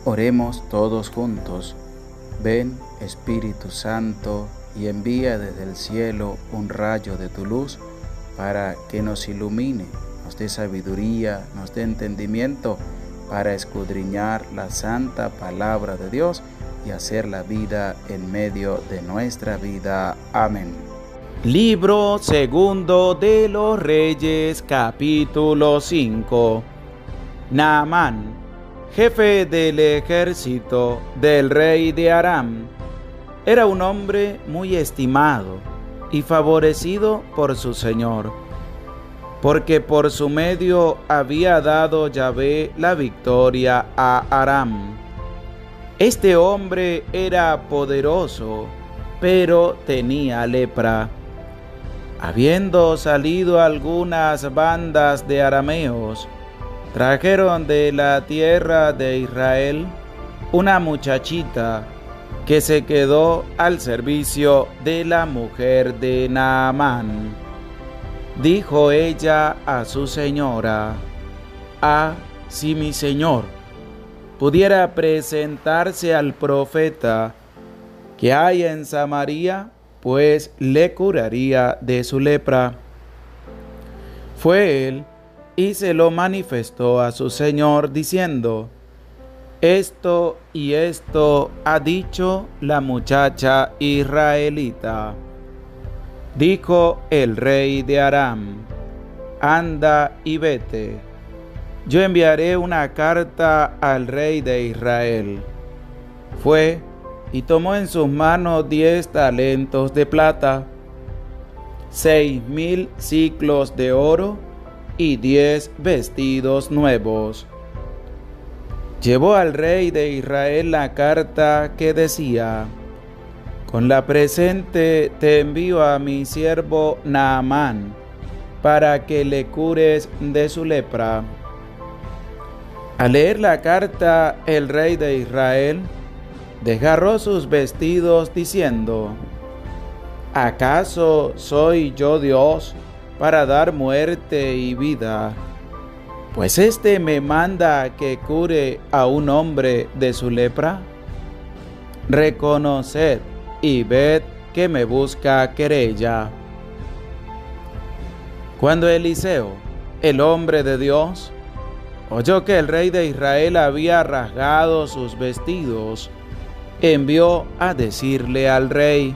Oremos todos juntos. Ven, Espíritu Santo, y envía desde el cielo un rayo de tu luz para que nos ilumine, nos dé sabiduría, nos dé entendimiento para escudriñar la santa palabra de Dios y hacer la vida en medio de nuestra vida. Amén. Libro segundo de los Reyes, capítulo 5. Naamán, jefe del ejército del rey de Aram, era un hombre muy estimado y favorecido por su señor, porque por su medio había dado Yahvé la victoria a Aram. Este hombre era poderoso, pero tenía lepra. Habiendo salido algunas bandas de arameos, trajeron de la tierra de Israel una muchachita que se quedó al servicio de la mujer de Naamán. Dijo ella a su señora: si mi señor pudiera presentarse al profeta que hay en Samaria, pues le curaría de su lepra. Fue él y se lo manifestó a su señor, diciendo: esto y esto ha dicho la muchacha israelita. Dijo el rey de Aram: anda y vete. Yo enviaré una carta al rey de Israel. Fue y tomó en sus manos 10 talentos de plata, 6,000 siclos de oro y 10 vestidos nuevos. Llevó al rey de Israel la carta que decía: con la presente te envío a mi siervo Naamán, para que le cures de su lepra. Al leer la carta, el rey de Israel desgarró sus vestidos, diciendo: ¿acaso soy yo Dios para dar muerte y vida? Pues éste me manda que cure a un hombre de su lepra. Reconoced y ved que me busca querella. Cuando Eliseo, el hombre de Dios, oyó que el rey de Israel había rasgado sus vestidos, envió a decirle al rey: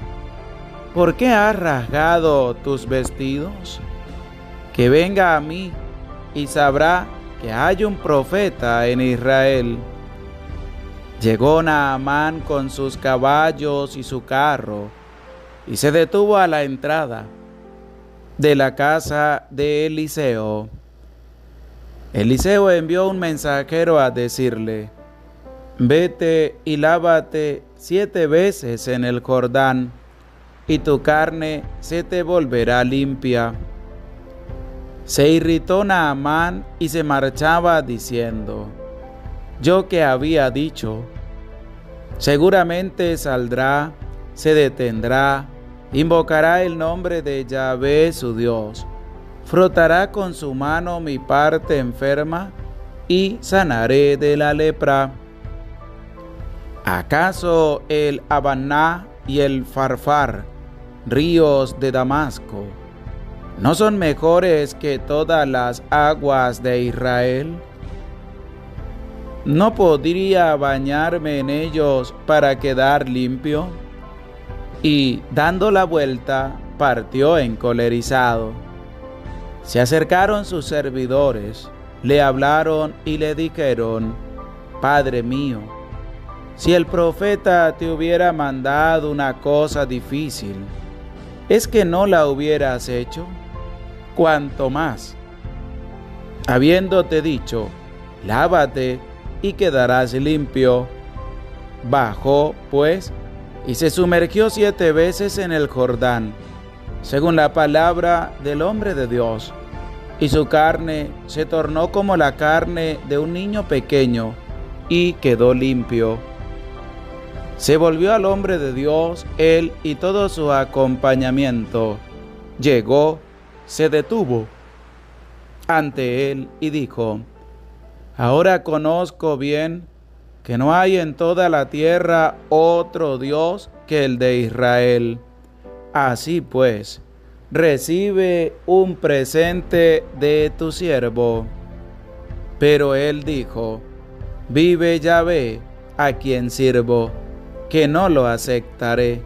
¿por qué has rasgado tus vestidos? Que venga a mí y sabrá que hay un profeta en Israel. Llegó Naamán con sus caballos y su carro y se detuvo a la entrada de la casa de Eliseo. Eliseo envió un mensajero a decirle: vete y lávate 7 veces en el Jordán, y tu carne se te volverá limpia. Se irritó Naamán y se marchaba diciendo: yo que había dicho, seguramente saldrá, se detendrá, invocará el nombre de Yahvé su Dios, frotará con su mano mi parte enferma y sanaré de la lepra. ¿Acaso el Abaná y el Farfar, ríos de Damasco, no son mejores que todas las aguas de Israel? ¿No podría bañarme en ellos para quedar limpio? Y dando la vuelta, partió encolerizado. Se acercaron sus servidores, le hablaron y le dijeron: Padre mío, si el profeta te hubiera mandado una cosa difícil, ¿es que no la hubieras hecho? Cuanto más, habiéndote dicho: lávate y quedarás limpio. Bajó, pues, y se sumergió 7 veces en el Jordán, según la palabra del hombre de Dios, y su carne se tornó como la carne de un niño pequeño, y quedó limpio. Se volvió al hombre de Dios, él y todo su acompañamiento. Llegó, se detuvo ante él y dijo: Ahora conozco bien que no hay en toda la tierra otro Dios que el de Israel. Así pues, recibe un presente de tu siervo. Pero él dijo: vive Yahvé, a quien sirvo, que no lo aceptaré.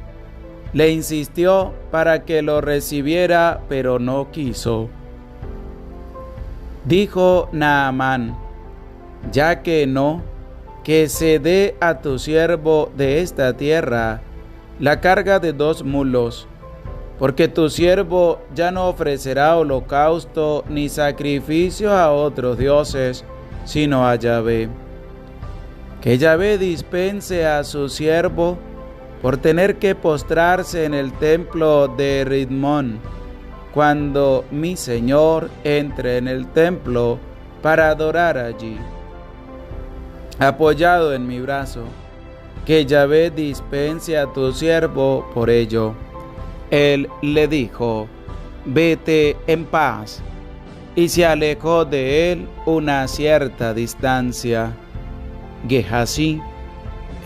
Le insistió para que lo recibiera, pero no quiso. Dijo Naamán: ya que no, que se dé a tu siervo de esta tierra la carga de 2 mulos, porque tu siervo ya no ofrecerá holocausto ni sacrificio a otros dioses, sino a Yahvé. Que Yahvé dispense a su siervo por tener que postrarse en el templo de Ridmón, cuando mi Señor entre en el templo para adorar allí. Apoyado en mi brazo, que Yahvé dispense a tu siervo por ello. Él le dijo: vete en paz, y se alejó de él una cierta distancia. Gehasí,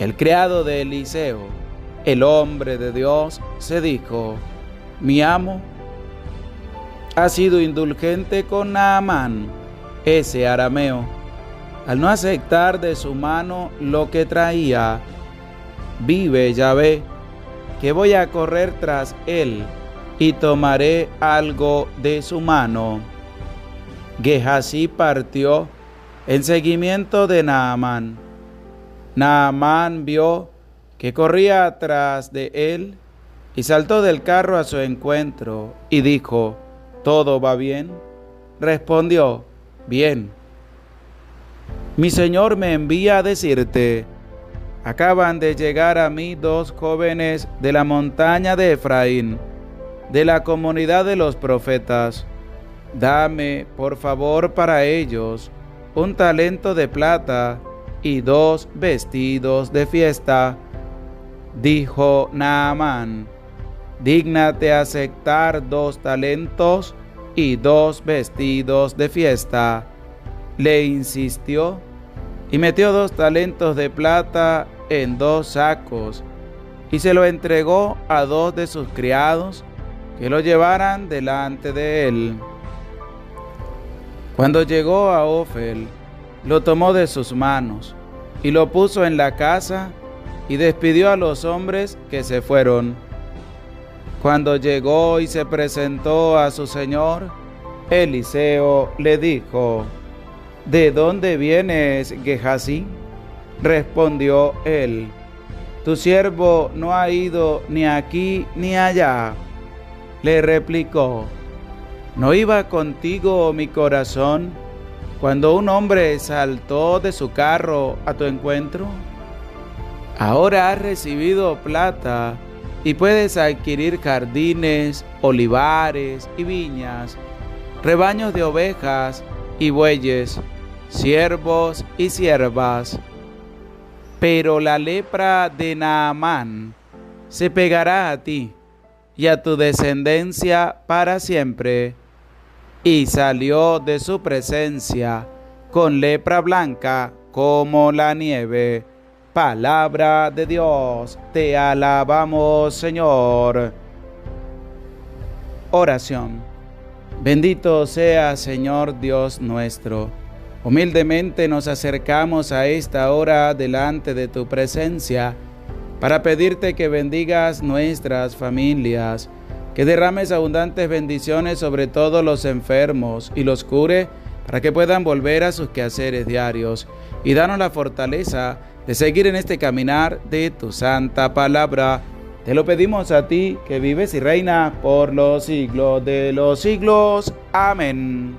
el criado de Eliseo, el hombre de Dios, se dijo: mi amo ha sido indulgente con Naamán, ese arameo, al no aceptar de su mano lo que traía. Vive Yahvé, que voy a correr tras él y tomaré algo de su mano. Gehasí partió en seguimiento de Naamán. Naamán vio que corría atrás de él y saltó del carro a su encuentro y dijo: ¿todo va bien? Respondió: bien. Mi señor me envía a decirte: acaban de llegar a mí 2 jóvenes de la montaña de Efraín, de la comunidad de los profetas. Dame, por favor, para ellos 1 talento de plata y 2 vestidos de fiesta. Dijo Naamán: dígnate aceptar 2 talentos y 2 vestidos de fiesta. Le insistió y metió 2 talentos de plata en 2 sacos y se lo entregó a 2 de sus criados que lo llevaran delante de él. Cuando llegó a Ofel, lo tomó de sus manos y lo puso en la casa y despidió a los hombres que se fueron. Cuando llegó y se presentó a su señor, Eliseo le dijo: ¿de dónde vienes, Gehasí? Respondió él: tu siervo no ha ido ni aquí ni allá. Le replicó: ¿no iba contigo mi corazón cuando un hombre saltó de su carro a tu encuentro? Ahora has recibido plata y puedes adquirir jardines, olivares y viñas, rebaños de ovejas y bueyes, siervos y siervas. Pero la lepra de Naamán se pegará a ti y a tu descendencia para siempre. Y salió de su presencia con lepra blanca como la nieve. Palabra de Dios, te alabamos, Señor. Oración. Bendito sea, Señor Dios nuestro. Humildemente nos acercamos a esta hora delante de tu presencia para pedirte que bendigas nuestras familias, que derrames abundantes bendiciones sobre todos los enfermos y los cure para que puedan volver a sus quehaceres diarios, y danos la fortaleza de seguir en este caminar de tu santa palabra. Te lo pedimos a ti, que vives y reinas por los siglos de los siglos. Amén.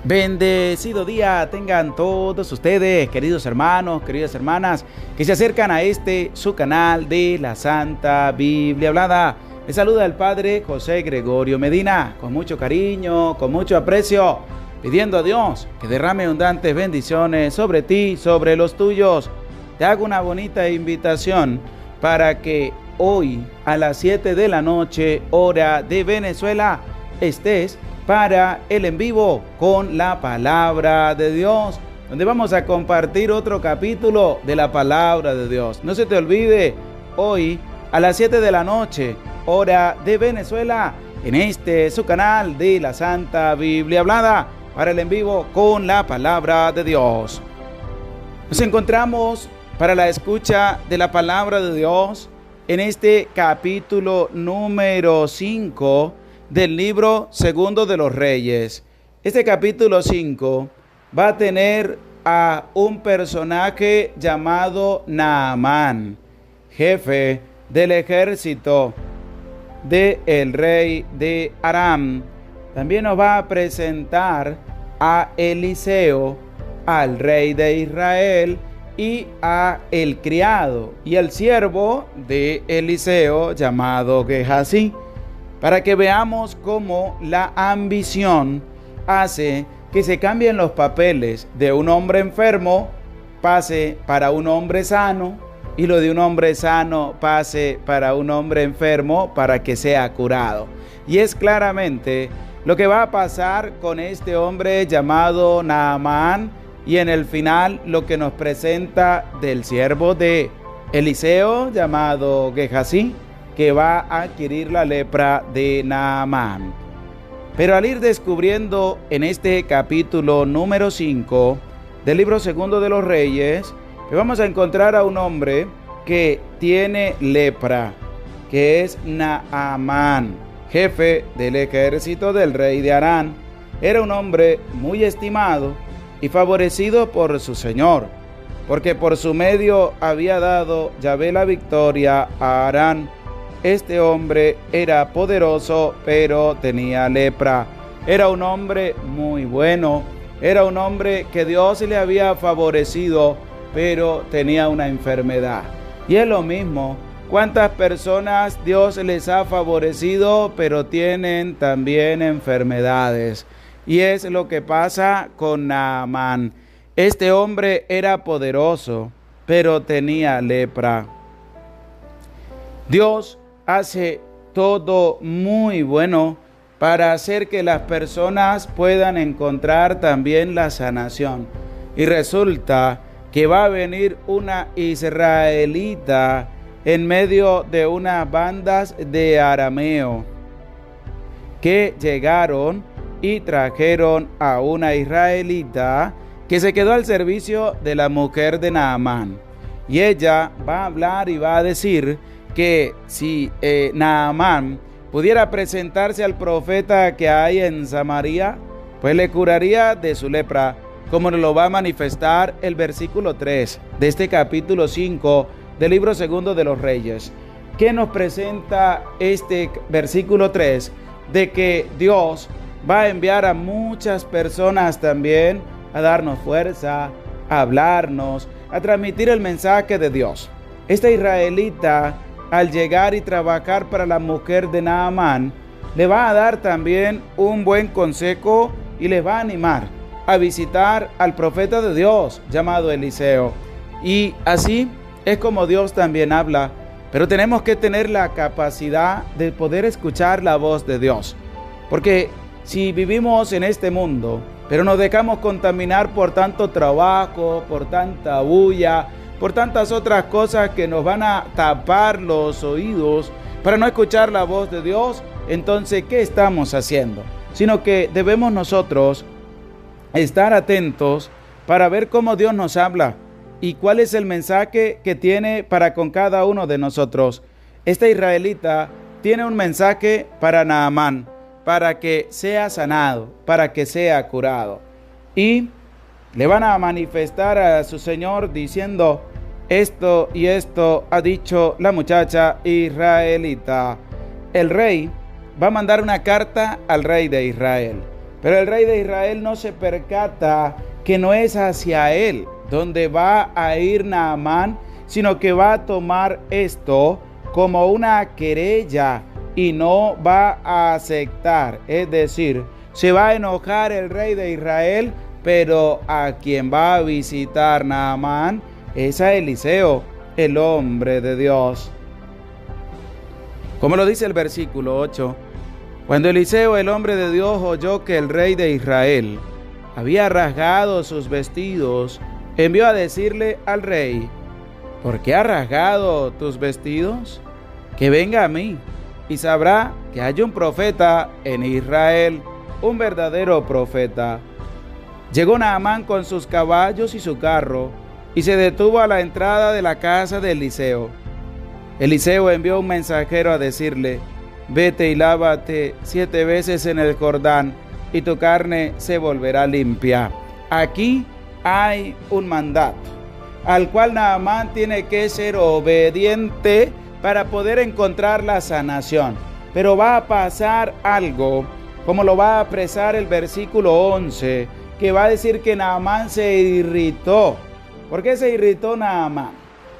Bendecido día tengan todos ustedes, queridos hermanos, queridas hermanas, que se acercan a este su canal de la Santa Biblia Hablada. Les saluda el Padre José Gregorio Medina, con mucho cariño, con mucho aprecio, pidiendo a Dios que derrame abundantes bendiciones sobre ti, sobre los tuyos. Te hago una bonita invitación para que hoy a las 7 de la noche, hora de Venezuela, estés para el en vivo con la palabra de Dios donde vamos a compartir otro capítulo de la palabra de Dios. No se te olvide, hoy a las 7 de la noche, hora de Venezuela, en su canal de la Santa Biblia Hablada, para el en vivo con la palabra de Dios. Nos encontramos para la escucha de la palabra de Dios en este capítulo número 5 del libro segundo de los Reyes. Este capítulo 5 va a tener a un personaje llamado Naamán, jefe del ejército del rey de Aram. También nos va a presentar a Eliseo, al rey de Israel, y a el criado y el siervo de Eliseo llamado Gehazi, para que veamos cómo la ambición hace que se cambien los papeles de un hombre enfermo pase para un hombre sano, y lo de un hombre sano pase para un hombre enfermo para que sea curado. Y es claramente lo que va a pasar con este hombre llamado Naamán, y en el final lo que nos presenta del siervo de Eliseo llamado Gehazi, que va a adquirir la lepra de Naamán. Pero al ir descubriendo en este capítulo número 5 del libro segundo de los Reyes, vamos a encontrar a un hombre que tiene lepra, que es Naamán, jefe del ejército del rey de Aram. Era un hombre muy estimado y favorecido por su señor, porque por su medio había dado Yahvé la victoria a Aram. Este hombre era poderoso, pero tenía lepra. Era un hombre muy bueno, era un hombre que Dios le había favorecido, pero tenía una enfermedad. Y es lo mismo, ¿cuántas personas Dios les ha favorecido, pero tienen también enfermedades? Y es lo que pasa con Naamán. Este hombre era poderoso, pero tenía lepra. Dios hace todo muy bueno para hacer que las personas puedan encontrar también la sanación. Y resulta que va a venir una israelita en medio de unas bandas de arameo que llegaron y trajeron a una israelita que se quedó al servicio de la mujer de Naamán. Y ella va a hablar y va a decir que si Naamán pudiera presentarse al profeta que hay en Samaria, pues le curaría de su lepra, como nos lo va a manifestar el versículo 3 de este capítulo 5 del libro segundo de los Reyes. ¿Qué nos presenta este versículo 3? De que Dios va a enviar a muchas personas también a darnos fuerza, a hablarnos, a transmitir el mensaje de Dios. Esta israelita, al llegar y trabajar para la mujer de Naamán, le va a dar también un buen consejo y les va a animar a visitar al profeta de Dios llamado Eliseo. Y así es como Dios también habla, pero tenemos que tener la capacidad de poder escuchar la voz de Dios. Porque si vivimos en este mundo, pero nos dejamos contaminar por tanto trabajo, por tanta bulla, por tantas otras cosas que nos van a tapar los oídos para no escuchar la voz de Dios, entonces, ¿qué estamos haciendo? Sino que debemos nosotros estar atentos para ver cómo Dios nos habla y cuál es el mensaje que tiene para con cada uno de nosotros. Esta israelita tiene un mensaje para Naamán, para que sea sanado, para que sea curado. Y le van a manifestar a su señor diciendo: esto y esto ha dicho la muchacha israelita. El rey va a mandar una carta al rey de Israel, pero el rey de Israel no se percata que no es hacia él donde va a ir Naamán, sino que va a tomar esto como una querella y no va a aceptar. Es decir, se va a enojar el rey de Israel, pero a quien va a visitar Naamán es a Eliseo, el hombre de Dios. Como lo dice el versículo 8, cuando Eliseo, el hombre de Dios, oyó que el rey de Israel había rasgado sus vestidos, envió a decirle al rey: ¿por qué has rasgado tus vestidos? Que venga a mí y sabrá que hay un profeta en Israel, un verdadero profeta. Llegó Naamán con sus caballos y su carro y se detuvo a la entrada de la casa de Eliseo. Eliseo envió un mensajero a decirle: vete y lávate 7 veces en el Jordán y tu carne se volverá limpia. Aquí hay un mandato al cual Naamán tiene que ser obediente para poder encontrar la sanación. Pero va a pasar algo, como lo va a expresar el versículo 11, que va a decir que Naamán se irritó. ¿Por qué se irritó Naamán?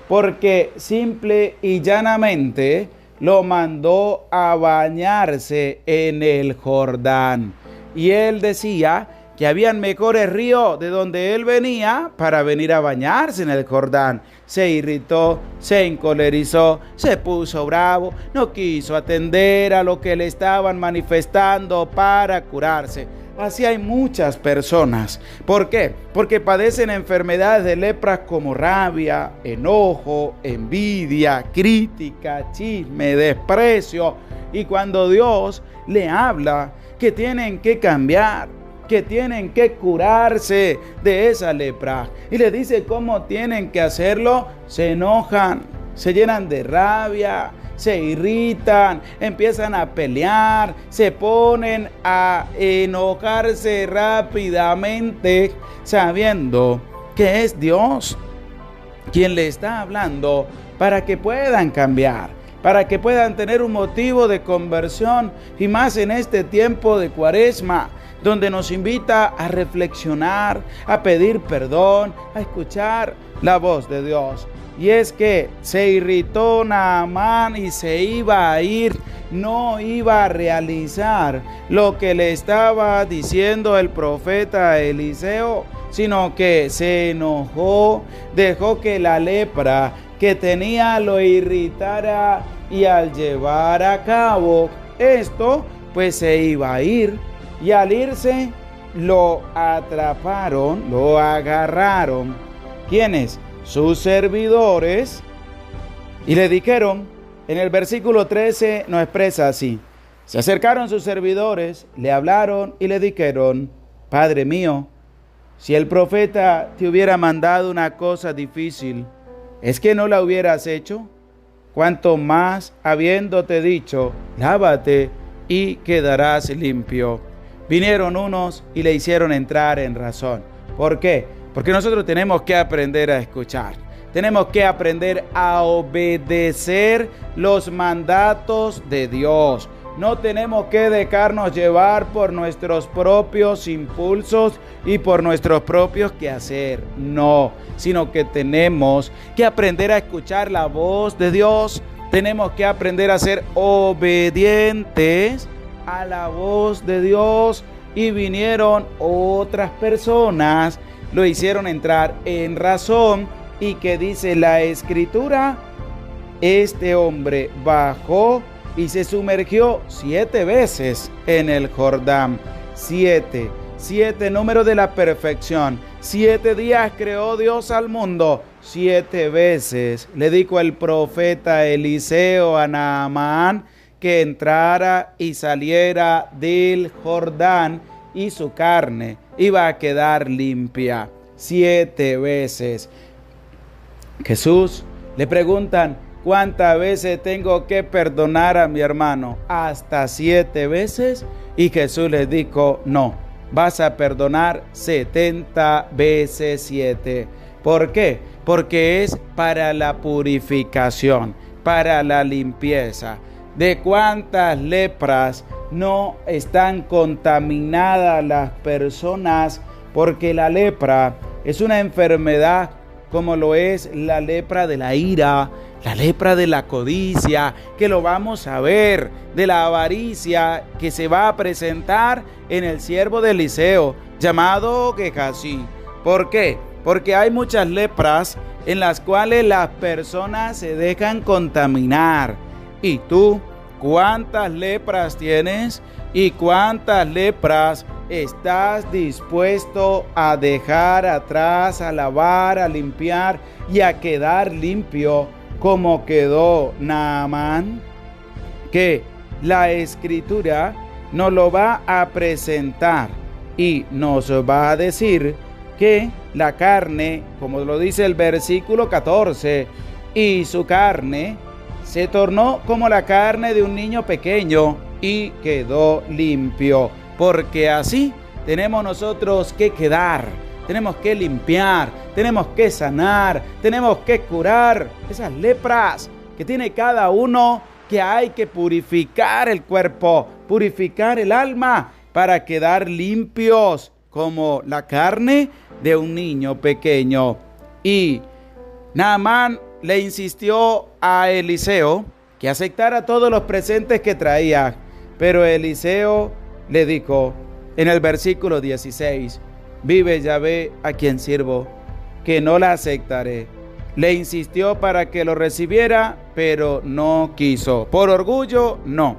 Porque simple y llanamente lo mandó a bañarse en el Jordán. Y él decía que habían mejores ríos de donde él venía para venir a bañarse en el Jordán. Se irritó, se encolerizó, se puso bravo, no quiso atender a lo que le estaban manifestando para curarse. Así hay muchas personas. ¿Por qué? Porque padecen enfermedades de lepra como rabia, enojo, envidia, crítica, chisme, desprecio. Y cuando Dios le habla que tienen que cambiar, que tienen que curarse de esa lepra, y le dice cómo tienen que hacerlo, se enojan, se llenan de rabia, se irritan, empiezan a pelear, se ponen a enojarse rápidamente, sabiendo que es Dios quien le está hablando para que puedan cambiar, para que puedan tener un motivo de conversión, y más en este tiempo de Cuaresma, donde nos invita a reflexionar, a pedir perdón, a escuchar la voz de Dios. Y es que se irritó Naamán y se iba a ir, no iba a realizar lo que le estaba diciendo el profeta Eliseo, sino que se enojó, dejó que la lepra que tenía lo irritara, y al llevar a cabo esto, pues se iba a ir. Y al irse, lo atraparon, lo agarraron. ¿Quiénes? Sus servidores. Y le dijeron, en el versículo 13 nos expresa así: se acercaron sus servidores, le hablaron y le dijeron: Padre mío, si el profeta te hubiera mandado una cosa difícil, ¿es que no la hubieras hecho? Cuanto más habiéndote dicho, lávate y quedarás limpio. Vinieron unos y le hicieron entrar en razón. ¿Por qué? Porque nosotros tenemos que aprender a escuchar. Tenemos que aprender a obedecer los mandatos de Dios. No tenemos que dejarnos llevar por nuestros propios impulsos y por nuestros propios quehacer. No, sino que tenemos que aprender a escuchar la voz de Dios. Tenemos que aprender a ser obedientes a la voz de Dios. Y vinieron otras personas, lo hicieron entrar en razón. Y que dice la Escritura: este hombre bajó y se sumergió 7 veces en el Jordán. 7 número de la perfección. 7 días creó Dios al mundo. 7 veces le dijo el profeta Eliseo a Naamán que entrara y saliera del Jordán, y su carne iba a quedar limpia. 7 veces. Jesús le preguntan: ¿cuántas veces tengo que perdonar a mi hermano? ¿Hasta 7 veces? Y Jesús les dijo: no, vas a perdonar 70 veces 7. ¿Por qué? Porque es para la purificación, para la limpieza. ¿De cuántas lepras no están contaminadas las personas? Porque la lepra es una enfermedad como lo es la lepra de la ira, la lepra de la codicia, que lo vamos a ver, de la avaricia que se va a presentar en el siervo de Eliseo, llamado Gehazi. ¿Por qué? Porque hay muchas lepras en las cuales las personas se dejan contaminar. ¿Y tú cuántas lepras tienes? ¿Y cuántas lepras ¿estás dispuesto a dejar atrás, a lavar, a limpiar y a quedar limpio como quedó Naamán? Que la Escritura nos lo va a presentar y nos va a decir que la carne, como lo dice el versículo 14, y su carne se tornó como la carne de un niño pequeño y quedó limpio, porque así tenemos nosotros que quedar, tenemos que limpiar, tenemos que sanar, tenemos que curar esas lepras que tiene cada uno, que hay que purificar el cuerpo, purificar el alma para quedar limpios como la carne de un niño pequeño. Y Naamán le insistió a Eliseo que aceptara todos los presentes que traía, pero Eliseo le dijo en el versículo 16: vive Yahvé a quien sirvo, que no la aceptaré. Le insistió para que lo recibiera, pero no quiso. Por orgullo, no,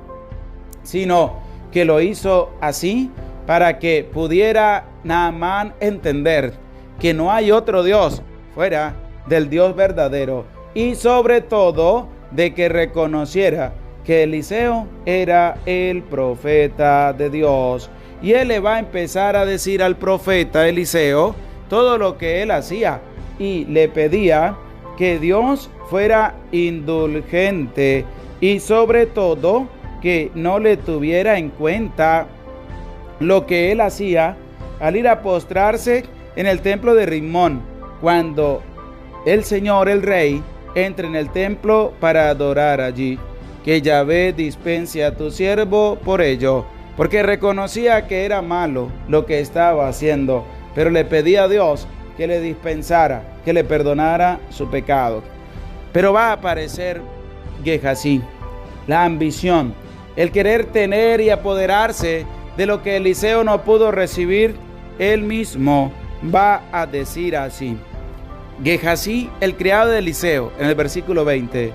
sino que lo hizo así para que pudiera Naamán entender que no hay otro Dios fuera del Dios verdadero, y sobre todo de que reconociera que Eliseo era el profeta de Dios. Y él le va a empezar a decir al profeta Eliseo todo lo que él hacía, y le pedía que Dios fuera indulgente y sobre todo que no le tuviera en cuenta lo que él hacía al ir a postrarse en el templo de Rimón, cuando el Señor, el Rey, entre en el templo para adorar allí. Que Yahvé dispense a tu siervo por ello, porque reconocía que era malo lo que estaba haciendo, pero le pedía a Dios que le dispensara, que le perdonara su pecado. Pero va a aparecer Gehazi, la ambición, el querer tener y apoderarse de lo que Eliseo no pudo recibir. Él mismo va a decir así. Gehazi, el criado de Eliseo, en el versículo 20,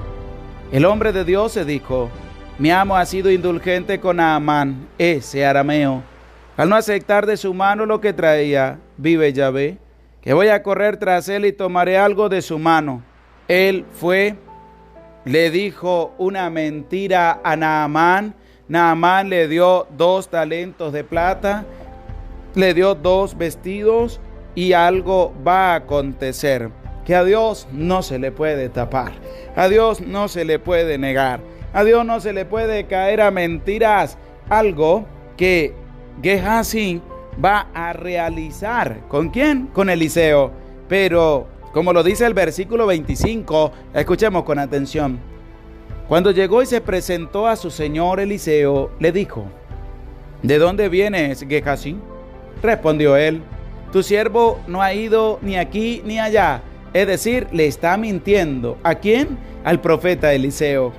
el hombre de Dios se dijo: mi amo ha sido indulgente con Naamán, ese arameo, al no aceptar de su mano lo que traía. Vive Yahvé, que voy a correr tras él y tomaré algo de su mano. Él fue, le dijo una mentira a Naamán. Naamán le dio 2 talentos de plata, le dio 2 vestidos, y algo va a acontecer que a Dios no se le puede tapar, a Dios no se le puede negar, a Dios no se le puede caer a mentiras. Algo que Gehazi va a realizar. ¿Con quién? Con Eliseo. Pero, como lo dice el versículo 25, escuchemos con atención. Cuando llegó y se presentó a su señor Eliseo, le dijo: ¿de dónde vienes, Gehazi? Respondió él: tu siervo no ha ido ni aquí ni allá. Es decir, le está mintiendo. ¿A quién? Al profeta Eliseo.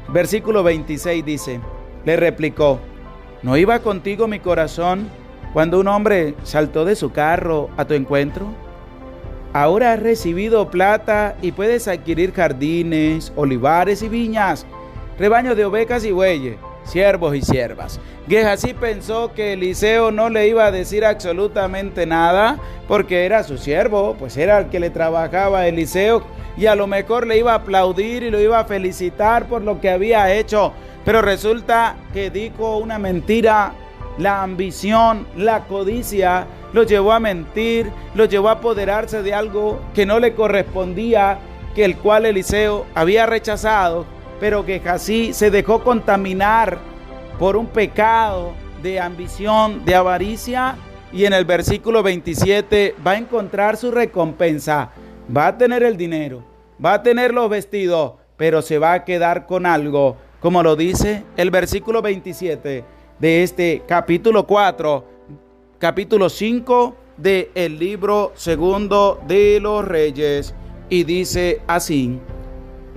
Versículo 26 dice, le replicó: ¿no iba contigo mi corazón cuando un hombre saltó de su carro a tu encuentro? Ahora has recibido plata y puedes adquirir jardines, olivares y viñas, rebaños de ovejas y bueyes, siervos y siervas. Gehazi pensó que Eliseo no le iba a decir absolutamente nada porque era su siervo, pues era el que le trabajaba a Eliseo, y a lo mejor le iba a aplaudir y lo iba a felicitar por lo que había hecho. Pero resulta que dijo una mentira. La ambición, la codicia lo llevó a mentir, lo llevó a apoderarse de algo que no le correspondía, que el cual Eliseo había rechazado, pero que Gehazi se dejó contaminar por un pecado de ambición, de avaricia, y en el versículo 27 va a encontrar su recompensa. Va a tener el dinero, va a tener los vestidos, pero se va a quedar con algo, como lo dice el versículo 27 de este capítulo 4, capítulo 5 del libro segundo de los Reyes, y dice así: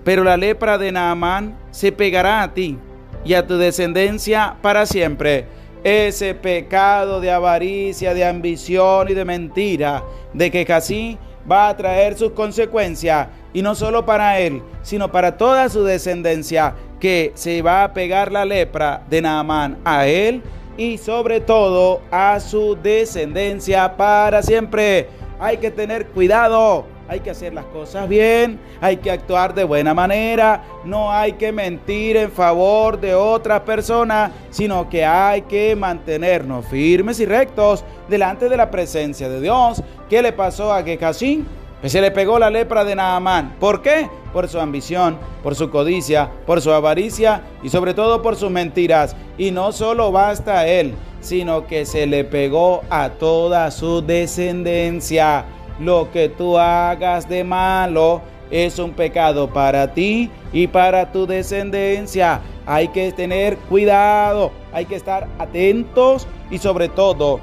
pero la lepra de Naamán se pegará a ti y a tu descendencia para siempre. Ese pecado de avaricia, de ambición y de mentira de Gehazi va a traer sus consecuencias, y no solo para él, sino para toda su descendencia, que se va a pegar la lepra de Naamán a él y sobre todo a su descendencia para siempre. Hay que tener cuidado, hay que hacer las cosas bien, hay que actuar de buena manera, no hay que mentir en favor de otras personas, sino que hay que mantenernos firmes y rectos delante de la presencia de Dios. ¿Qué le pasó a Gehazi? Que se le pegó la lepra de Naamán. ¿Por qué? Por su ambición, por su codicia, por su avaricia y sobre todo por sus mentiras. Y no solo basta a él, sino que se le pegó a toda su descendencia. Lo que tú hagas de malo es un pecado para ti y para tu descendencia. Hay que tener cuidado, hay que estar atentos y sobre todo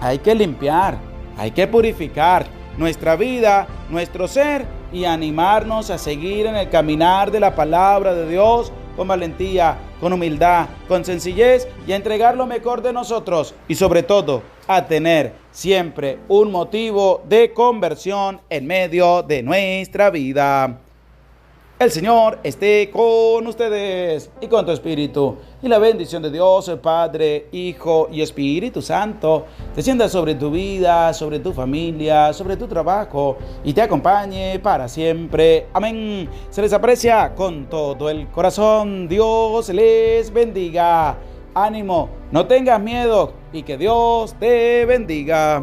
hay que limpiar, hay que purificar nuestra vida, nuestro ser y animarnos a seguir en el caminar de la palabra de Dios con valentía, con humildad, con sencillez y a entregar lo mejor de nosotros y sobre todo a tener siempre un motivo de conversión en medio de nuestra vida. El Señor esté con ustedes y con tu espíritu. Y la bendición de Dios, el Padre, Hijo y Espíritu Santo, descienda sobre tu vida, sobre tu familia, sobre tu trabajo y te acompañe para siempre. Amén. Se les aprecia con todo el corazón. Dios les bendiga. Ánimo, no tengas miedo y que Dios te bendiga.